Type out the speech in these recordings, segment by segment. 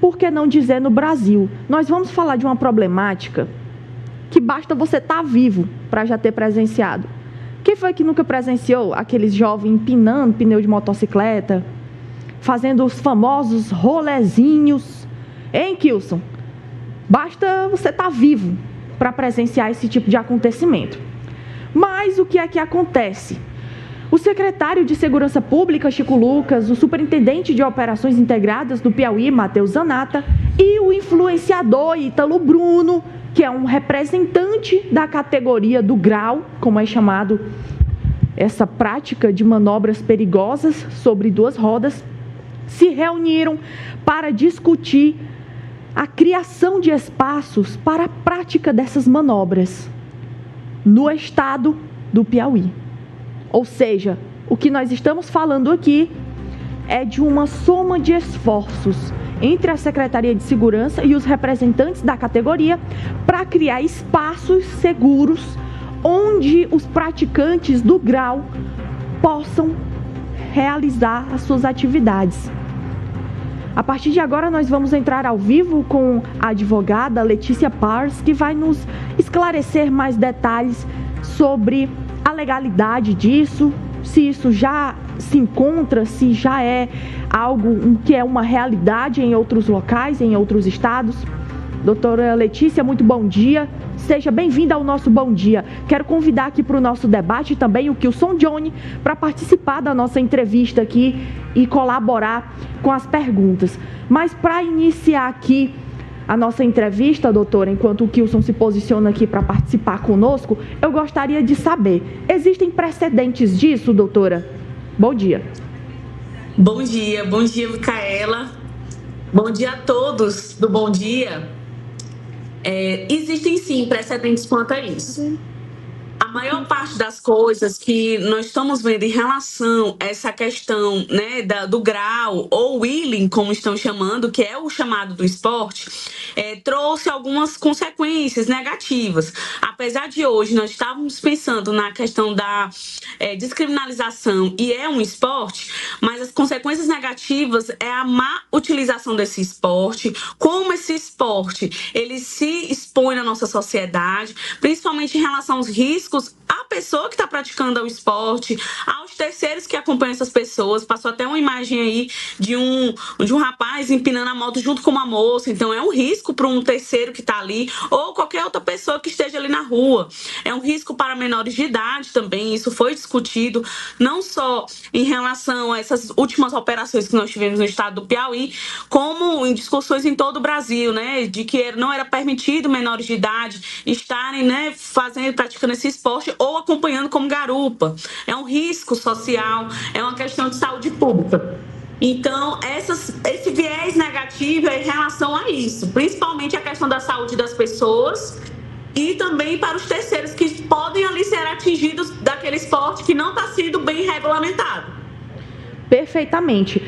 por que não dizer no Brasil. Nós vamos falar de uma problemática que basta você estar vivo para já ter presenciado. Quem foi que nunca presenciou aqueles jovens empinando pneu de motocicleta, fazendo os famosos rolezinhos? Hein, Kilson? Basta você estar vivo para presenciar esse tipo de acontecimento. Mas o que é que acontece? O secretário de Segurança Pública, Chico Lucas, o superintendente de Operações Integradas do Piauí, Matheus Zanata, e o influenciador Ítalo Bruno, que é um representante da categoria do grau, como é chamado essa prática de manobras perigosas sobre duas rodas, se reuniram para discutir a criação de espaços para a prática dessas manobras no estado do Piauí. Ou seja, o que nós estamos falando aqui é de uma soma de esforços entre a Secretaria de Segurança e os representantes da categoria para criar espaços seguros onde os praticantes do grau possam realizar as suas atividades. A partir de agora, nós vamos entrar ao vivo com a advogada Letícia Pars, que vai nos esclarecer mais detalhes sobre a legalidade disso, se isso já se encontra, se já é algo que é uma realidade em outros locais, em outros estados. Doutora Letícia, muito bom dia. Seja bem-vinda ao nosso Bom Dia. Quero convidar aqui para o nosso debate também o Kilson Johnny para participar da nossa entrevista aqui e colaborar com as perguntas. Mas para iniciar aqui a nossa entrevista, doutora, enquanto o Kilson se posiciona aqui para participar conosco, eu gostaria de saber, existem precedentes disso, doutora? Bom dia. Bom dia, Micaela. Bom dia a todos do Bom Dia. Existem sim precedentes quanto a isso. A maior parte das coisas que nós estamos vendo em relação a essa questão, né, do grau ou wheeling, como estão chamando, que é o chamado do esporte, trouxe algumas consequências negativas. Apesar de hoje nós estávamos pensando na questão da descriminalização e é um esporte, mas as consequências negativas é a má utilização desse esporte, como esse esporte ele se expõe na nossa sociedade, principalmente em relação aos riscos à pessoa que está praticando o esporte, aos terceiros que acompanham essas pessoas. Passou até uma imagem aí de um rapaz empinando a moto junto com uma moça, então é um risco para um terceiro que está ali, ou qualquer outra pessoa que esteja ali na rua. É um risco para menores de idade também, isso foi discutido, não só em relação a essas últimas operações que nós tivemos no estado do Piauí, como em discussões em todo o Brasil, né, de que não era permitido menores de idade estarem, né, praticando esse esporte ou acompanhando como garupa. É um risco social, é uma questão de saúde pública. Então, esse viés negativo é em relação a isso, principalmente a questão da saúde das pessoas e também para os terceiros que podem ali ser atingidos daquele esporte que não está sendo bem regulamentado. Perfeitamente.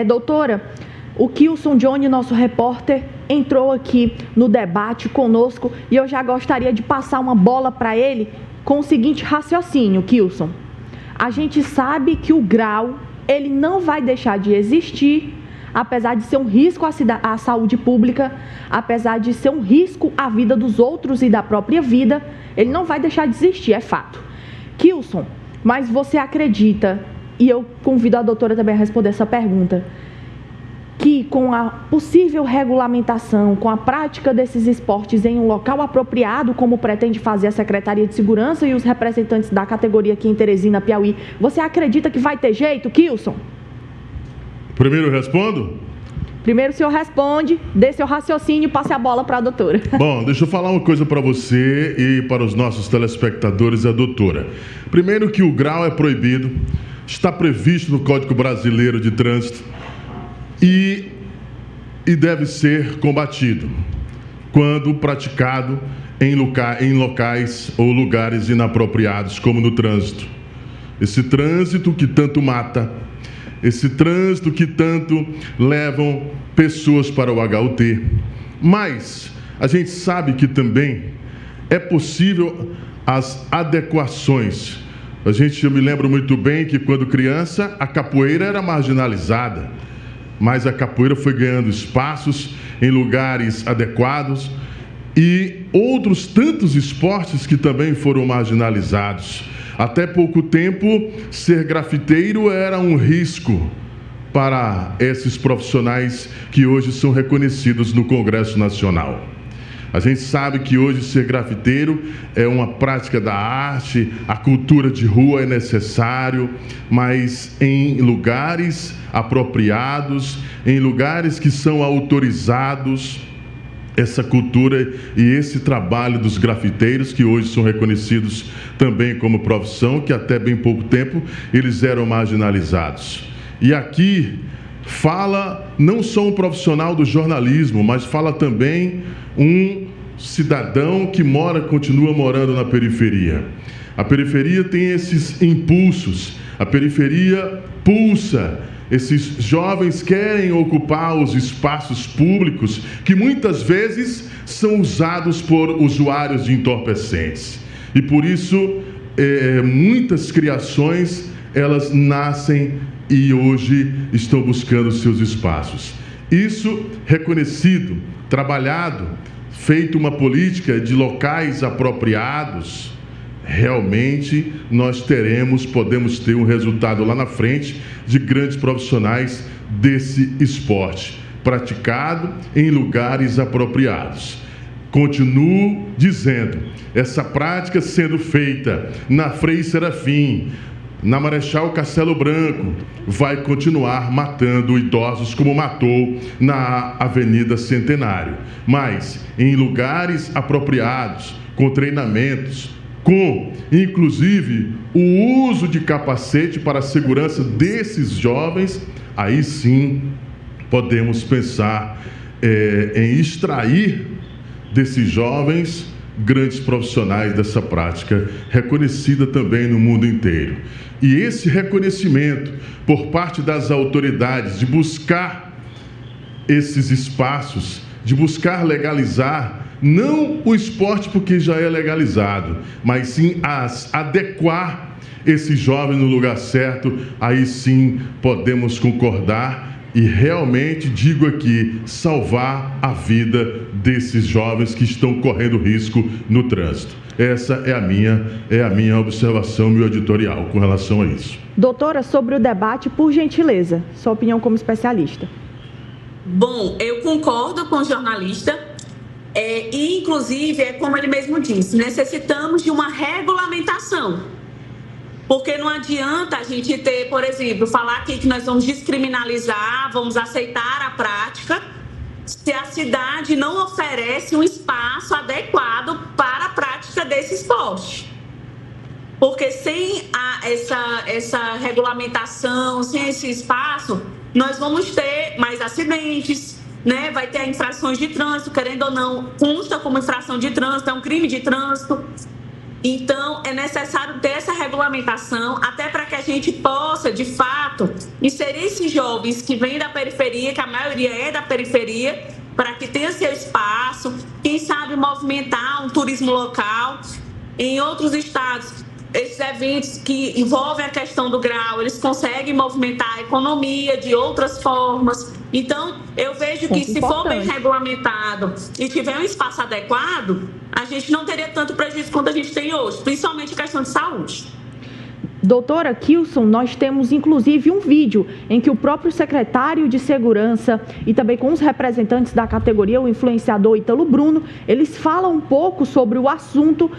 Doutora, o Kilson Johnny, nosso repórter, entrou aqui no debate conosco e eu já gostaria de passar uma bola para ele com o seguinte raciocínio, Kilson. A gente sabe que o grau, ele não vai deixar de existir, apesar de ser um risco à saúde pública, apesar de ser um risco à vida dos outros e da própria vida, ele não vai deixar de existir, é fato. Kilson, mas você acredita, e eu convido a doutora também a responder essa pergunta, que com a possível regulamentação, com a prática desses esportes em um local apropriado, como pretende fazer a Secretaria de Segurança e os representantes da categoria aqui em Teresina, Piauí, você acredita que vai ter jeito, Kilson? Primeiro eu respondo? Primeiro o senhor responde, dê seu raciocínio e passe a bola para a doutora. Bom, deixa eu falar uma coisa para você e para os nossos telespectadores e a doutora. Primeiro que o grau é proibido, está previsto no Código Brasileiro de Trânsito, e deve ser combatido quando praticado em locais ou lugares inapropriados, como no trânsito. Esse trânsito que tanto mata, esse trânsito que tanto levam pessoas para o HUT. Mas a gente sabe que também é possível as adequações. Eu me lembro muito bem que quando criança a capoeira era marginalizada. mas a capoeira foi ganhando espaços em lugares adequados e outros tantos esportes que também foram marginalizados. Até pouco tempo, ser grafiteiro era um risco para esses profissionais que hoje são reconhecidos no Congresso Nacional. A gente sabe que hoje ser grafiteiro é uma prática da arte, a cultura de rua é necessário, mas em lugares apropriados, em lugares que são autorizados, essa cultura e esse trabalho dos grafiteiros, que hoje são reconhecidos também como profissão, que até bem pouco tempo eles eram marginalizados. E aqui fala não só um profissional do jornalismo, mas fala também um cidadão que continua morando na periferia. A periferia tem esses impulsos, a periferia pulsa. Esses jovens querem ocupar os espaços públicos que muitas vezes são usados por usuários de entorpecentes. E por isso, muitas criações, elas nascem e hoje estão buscando seus espaços. Isso reconhecido, trabalhado, feito uma política de locais apropriados, realmente nós podemos ter um resultado lá na frente de grandes profissionais desse esporte, praticado em lugares apropriados. Continuo dizendo, essa prática sendo feita na Frei Serafim, na Marechal Castelo Branco, vai continuar matando idosos como matou na Avenida Centenário, mas em lugares apropriados, com treinamentos, com, inclusive, o uso de capacete para a segurança desses jovens, aí sim podemos pensar em extrair desses jovens grandes profissionais dessa prática, reconhecida também no mundo inteiro. E esse reconhecimento por parte das autoridades de buscar esses espaços, de buscar legalizar não o esporte porque já é legalizado, mas sim adequar esse jovem no lugar certo, aí sim podemos concordar e realmente, digo aqui, salvar a vida desses jovens que estão correndo risco no trânsito. Essa é a minha observação, meu editorial com relação a isso. Doutora, sobre o debate, por gentileza, sua opinião como especialista. Bom, eu concordo com o jornalista. E, inclusive, é como ele mesmo disse, necessitamos de uma regulamentação. Porque não adianta a gente ter, por exemplo, falar aqui que nós vamos descriminalizar, vamos aceitar a prática, se a cidade não oferece um espaço adequado para a prática desse esporte. Porque sem essa regulamentação, sem esse espaço, nós vamos ter mais acidentes, né? Vai ter infrações de trânsito, querendo ou não, consta como infração de trânsito, é um crime de trânsito. Então, é necessário ter essa regulamentação, até para que a gente possa, de fato, inserir esses jovens que vêm da periferia, que a maioria é da periferia, para que tenha seu espaço, quem sabe movimentar um turismo local. Em outros estados, esses eventos que envolvem a questão do grau, eles conseguem movimentar a economia de outras formas. Então, eu vejo que se for bem regulamentado e tiver um espaço adequado, a gente não teria tanto prejuízo quanto a gente tem hoje, principalmente em questão de saúde. Doutora Kilson, nós temos inclusive um vídeo em que o próprio secretário de Segurança e também com os representantes da categoria, o influenciador Ítalo Bruno, eles falam um pouco sobre o assunto.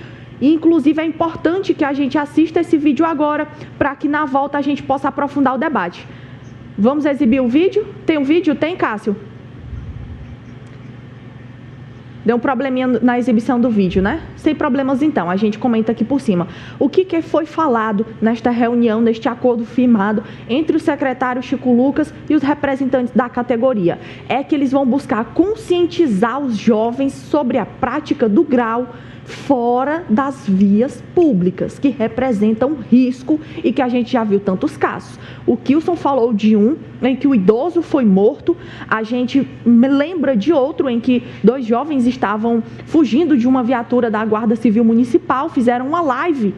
Inclusive, é importante que a gente assista esse vídeo agora, para que na volta a gente possa aprofundar o debate. Vamos exibir o vídeo? Tem um vídeo? Tem, Cássio? Deu um probleminha na exibição do vídeo, né? Sem problemas, então. A gente comenta aqui por cima. O que foi falado nesta reunião, neste acordo firmado entre o secretário Chico Lucas e os representantes da categoria? É que eles vão buscar conscientizar os jovens sobre a prática do grau fora das vias públicas, que representam risco e que a gente já viu tantos casos. O Kilson falou de um em que o idoso foi morto, a gente lembra de outro em que 2 jovens estavam fugindo de uma viatura da Guarda Civil Municipal, fizeram uma live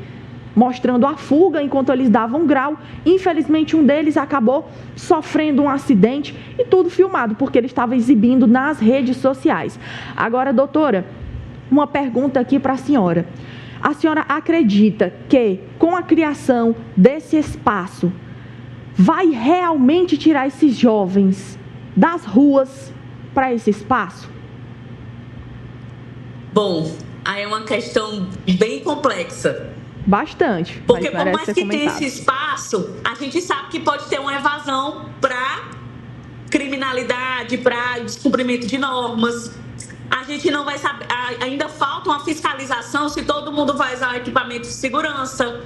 mostrando a fuga enquanto eles davam grau. Infelizmente, um deles acabou sofrendo um acidente e tudo filmado, porque ele estava exibindo nas redes sociais. Agora, doutora, uma pergunta aqui para a senhora. A senhora acredita que, com a criação desse espaço, vai realmente tirar esses jovens das ruas para esse espaço? Bom, aí é uma questão bem complexa. Bastante. Porque por mais que tenha esse espaço, a gente sabe que pode ter uma evasão para criminalidade, para descumprimento de normas. A gente não vai saber, ainda falta uma fiscalização se todo mundo vai usar equipamento de segurança,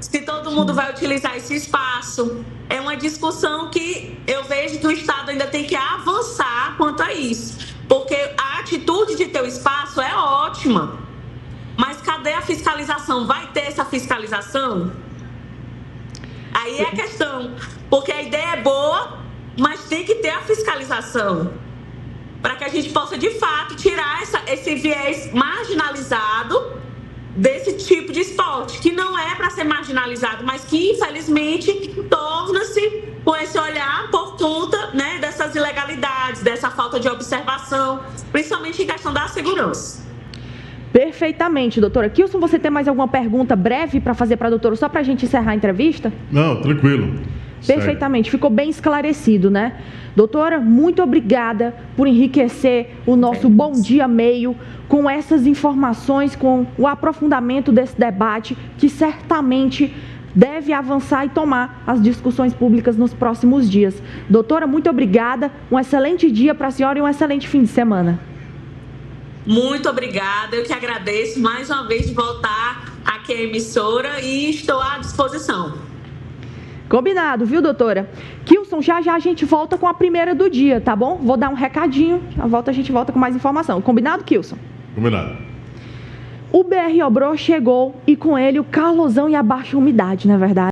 se todo mundo vai utilizar esse espaço. É uma discussão que eu vejo que o Estado ainda tem que avançar quanto a isso. Porque a atitude de ter o espaço é ótima. Mas cadê a fiscalização? Vai ter essa fiscalização? Aí é a questão. Porque a ideia é boa, mas tem que ter a fiscalização. Para que a gente possa, de fato, tirar esse viés marginalizado desse tipo de esporte, que não é para ser marginalizado, mas que, infelizmente, torna-se com esse olhar por conta, né, dessas ilegalidades, dessa falta de observação, principalmente em questão da segurança. Perfeitamente, doutora. Kilson, você tem mais alguma pergunta breve para fazer para a doutora, só para a gente encerrar a entrevista? Não, tranquilo. Perfeitamente, ficou bem esclarecido, né? Doutora, muito obrigada por enriquecer o nosso Bom Dia Meio com essas informações, com o aprofundamento desse debate, que certamente deve avançar e tomar as discussões públicas nos próximos dias. Doutora, muito obrigada, um excelente dia para a senhora e um excelente fim de semana. Muito obrigada, eu que agradeço mais uma vez de voltar aqui à emissora e estou à disposição. Combinado, viu, doutora? Kilson, já a gente volta com a primeira do dia, tá bom? Vou dar um recadinho, a gente volta com mais informação. Combinado, Kilson? Combinado. O BR Obró chegou e com ele o calosão e a baixa umidade, não é verdade?